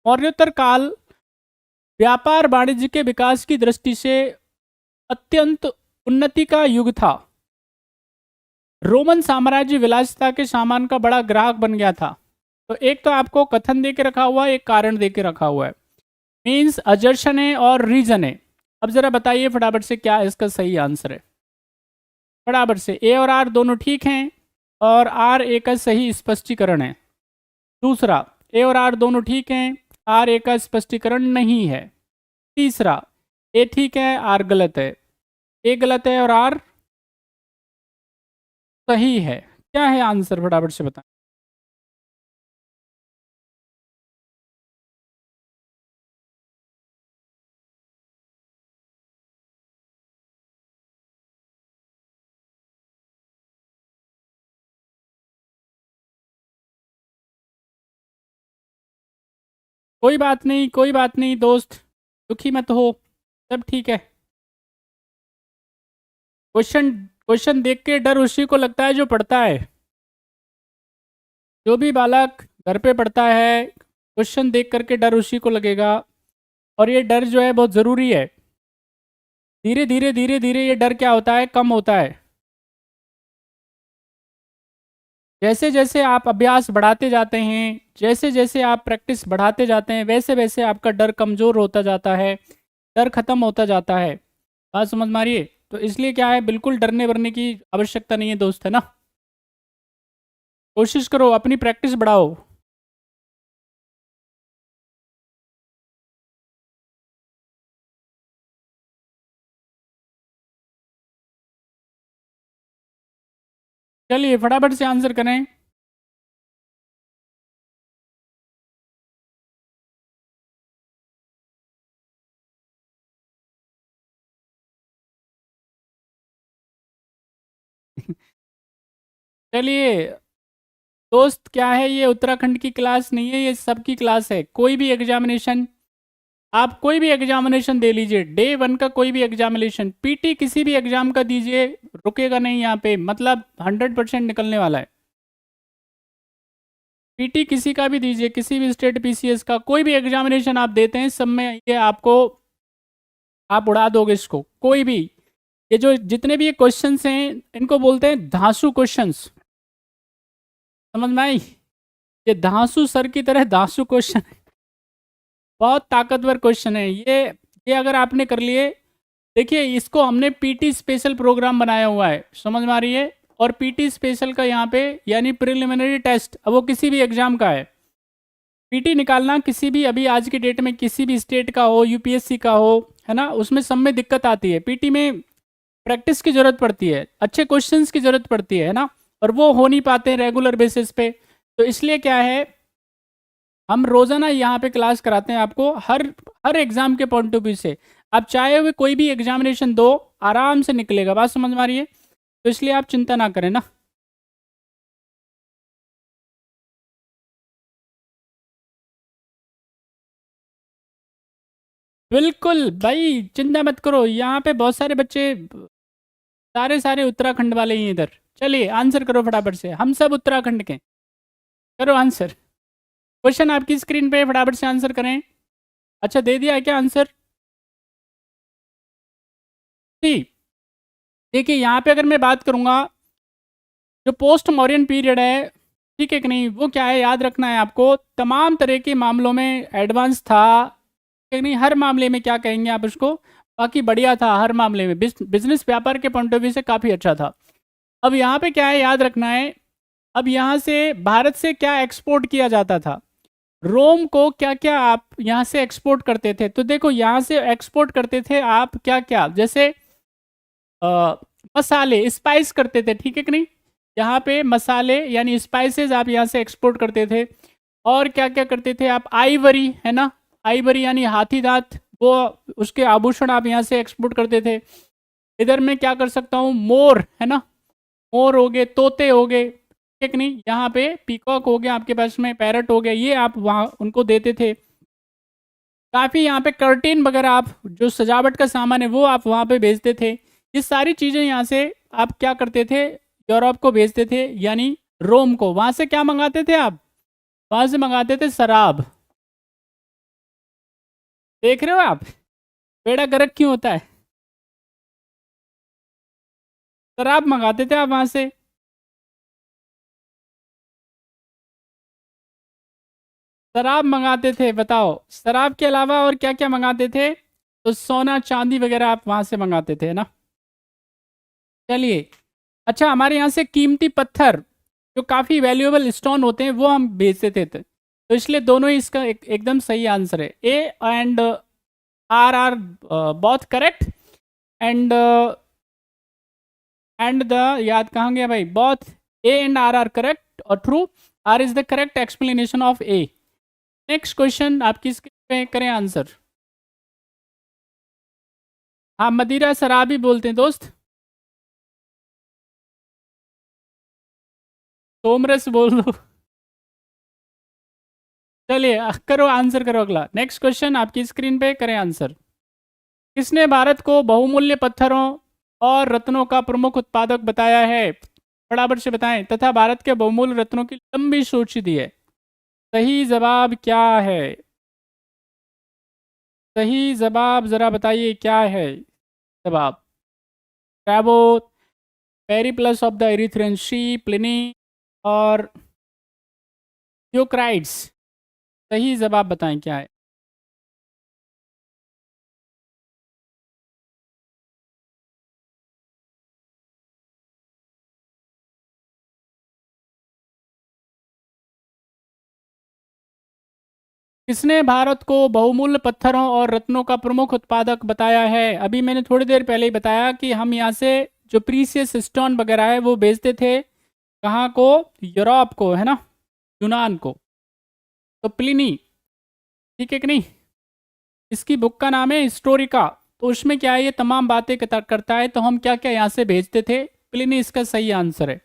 मौर्योत्तर काल व्यापार वाणिज्य के विकास की दृष्टि से अत्यंत उन्नति का युग था। रोमन साम्राज्य विलासिता के सामान का बड़ा ग्राहक बन गया था। तो एक तो आपको कथन दे के रखा हुआ है, एक कारण दे के रखा हुआ है, मीन्स अजर्शन है और रीजन है। अब जरा बताइए फटाफट से क्या इसका सही आंसर है। फटाफट से, ए और आर दोनों ठीक हैं और आर ए का सही स्पष्टीकरण है। दूसरा, ए और आर दोनों ठीक हैं, आर ए का स्पष्टीकरण नहीं है। तीसरा, ए ठीक है, आर गलत है। ए गलत है और आर सही है। क्या है आंसर, फटाफट से बताएं। कोई बात नहीं, कोई बात नहीं दोस्त, दुखी मत हो, सब ठीक है। क्वेश्चन क्वेश्चन देख के डर उसी को लगता है जो पढ़ता है। जो भी बालक घर पे पढ़ता है, क्वेश्चन देख करके डर उसी को लगेगा। और ये डर जो है बहुत ज़रूरी है। धीरे धीरे धीरे धीरे ये डर क्या होता है, कम होता है। जैसे जैसे आप अभ्यास बढ़ाते जाते हैं, जैसे जैसे आप प्रैक्टिस बढ़ाते जाते हैं, वैसे वैसे आपका डर कमज़ोर होता जाता है, डर खत्म होता जाता है। बात समझ मारिए। तो इसलिए क्या है, बिल्कुल डरने वरने की आवश्यकता नहीं है दोस्त, है ना। कोशिश करो, अपनी प्रैक्टिस बढ़ाओ। चलिए फटाफट से आंसर करें। चलिए दोस्त, क्या है, ये उत्तराखंड की क्लास नहीं है, ये सबकी क्लास है। कोई भी एग्जामिनेशन, आप कोई भी एग्जामिनेशन दे लीजिए, डे 1 का कोई भी एग्जामिनेशन, पीटी किसी भी एग्जाम का दीजिए, रुकेगा नहीं यहाँ पे, मतलब 100% निकलने वाला है। पीटी किसी का भी दीजिए, किसी भी स्टेट पीसीएस का कोई भी एग्जामिनेशन आप देते हैं, सब में ये आपको, आप उड़ा दोगे इसको, कोई भी। ये जो जितने भी ये क्वेश्चंस हैं, इनको बोलते हैं धांसू क्वेश्चंस, समझ में आई। ये धांसू सर की तरह धांसू क्वेश्चन, बहुत ताकतवर क्वेश्चन है ये अगर आपने कर लिए, देखिए इसको हमने पीटी स्पेशल प्रोग्राम बनाया हुआ है, समझ में आ रही है। और पीटी स्पेशल का यहाँ पे यानी प्रिलिमिनरी टेस्ट, अब वो किसी भी एग्जाम का है। पीटी निकालना किसी भी, अभी आज की डेट में किसी भी स्टेट का हो, यूपीएससी का हो, है ना, उसमें सब में दिक्कत आती है। पीटी में प्रैक्टिस की जरूरत पड़ती है, अच्छे क्वेश्चंस की जरूरत पड़ती है ना, और वो हो नहीं पाते हैं रेगुलर बेसिस पे। तो इसलिए क्या है, हम रोजाना यहाँ पे क्लास कराते हैं आपको, हर हर एग्जाम के पॉइंट ऑफ व्यू से। आप चाहे हुए कोई भी एग्जामिनेशन दो, आराम से निकलेगा। बात समझ में आ रही है। तो इसलिए आप चिंता ना करें ना। बिल्कुल भाई, चिंता मत करो, यहाँ पे बहुत सारे बच्चे, सारे सारे उत्तराखंड वाले ही हैं इधर। चलिए आंसर करो फटाफट से, हम सब उत्तराखंड के। करो आंसर। क्वेश्चन आपकी स्क्रीन पे, फटाफट से आंसर करें। अच्छा, दे दिया है क्या आंसर? ठीक। देखिए यहाँ पे अगर मैं बात करूँगा, जो पोस्ट मॉडर्न पीरियड है, ठीक है कि नहीं, वो क्या है, याद रखना है आपको, तमाम तरह के मामलों में एडवांस था, ठीक है कि नहीं। हर मामले में क्या कहेंगे आप उसको, बाकी बढ़िया था, हर मामले में बिजनेस व्यापार के पॉइंट ऑफ व्यू से काफ़ी अच्छा था। अब यहाँ पे क्या है, याद रखना है, अब यहाँ से भारत से क्या एक्सपोर्ट किया जाता था, रोम को क्या क्या आप यहाँ से एक्सपोर्ट करते थे। तो देखो यहाँ से एक्सपोर्ट करते थे आप क्या क्या, जैसे मसाले, स्पाइस करते थे, ठीक है कि नहीं। यहाँ पे मसाले यानी स्पाइसेस आप यहाँ से एक्सपोर्ट करते थे। और क्या क्या करते थे आप, आइवरी, है ना, आइवरी यानी हाथी दांत, वो उसके आभूषण आप यहाँ से एक्सपोर्ट करते थे। इधर मैं क्या कर सकता हूँ, मोर, है ना, मोर हो गए, तोते हो गए, ठीक है कि नहीं। यहाँ पे पीकॉक हो गया आपके पास में, पैरट हो गया, ये आप वहाँ उनको देते थे। काफ़ी यहाँ पे कर्टेन वगैरह, आप जो सजावट का सामान है वो आप वहाँ पे भेजते थे। ये सारी चीज़ें यहाँ से आप क्या करते थे, यूरोप को भेजते थे, यानी रोम को। वहाँ से क्या मंगाते थे आप, वहाँ से मंगाते थे शराब, देख रहे हो आप, बेड़ा गर्क क्यों होता है। शराब मंगाते थे आप वहां से। शराब मंगाते थे, बताओ शराब के अलावा और क्या क्या मंगाते थे। तो सोना चांदी वगैरह आप वहां से मंगाते थे ना। चलिए, अच्छा हमारे यहाँ से कीमती पत्थर जो काफ़ी वैल्यूएबल स्टोन होते हैं वो हम भेजते थे। तो इसलिए दोनों ही इसका एकदम सही आंसर है। A and R both correct. And the याद कहाँ गया भाई, both A and R correct और true. R is the correct explanation of A. Next question आपकी स्क्रीन पे करें आंसर। हाँ, मदिरा शराब ही बोलते हैं दोस्त। सोमरस बोल दो। चलिए करो आंसर, करो अगला। नेक्स्ट क्वेश्चन आपकी स्क्रीन पे करें आंसर। किसने भारत को बहुमूल्य पत्थरों और रत्नों का प्रमुख उत्पादक बताया है। बराबर से बताएं। तथा भारत के बहुमूल्य रत्नों की लंबी सूची दी है। सही जवाब क्या है। सही जवाब जरा बताइए क्या है जवाब। ट्रैवो, Periplus of the Erythraean Sea, Pliny और यूक्राइड्स। सही जवाब बताएं क्या है। किसने भारत को बहुमूल्य पत्थरों और रत्नों का प्रमुख उत्पादक बताया है। अभी मैंने थोड़ी देर पहले ही बताया कि हम यहाँ से जो प्रीसियस स्टोन वगैरह है वो बेचते थे कहाँ को, यूरोप को, है ना, यूनान को। तो प्लिनी, ठीक है कि नहीं। इसकी बुक का नाम है हिस्टोरिका। तो उसमें क्या है, ये तमाम बातें करता है। तो हम क्या क्या यहाँ से भेजते थे। प्लिनी इसका सही आंसर है।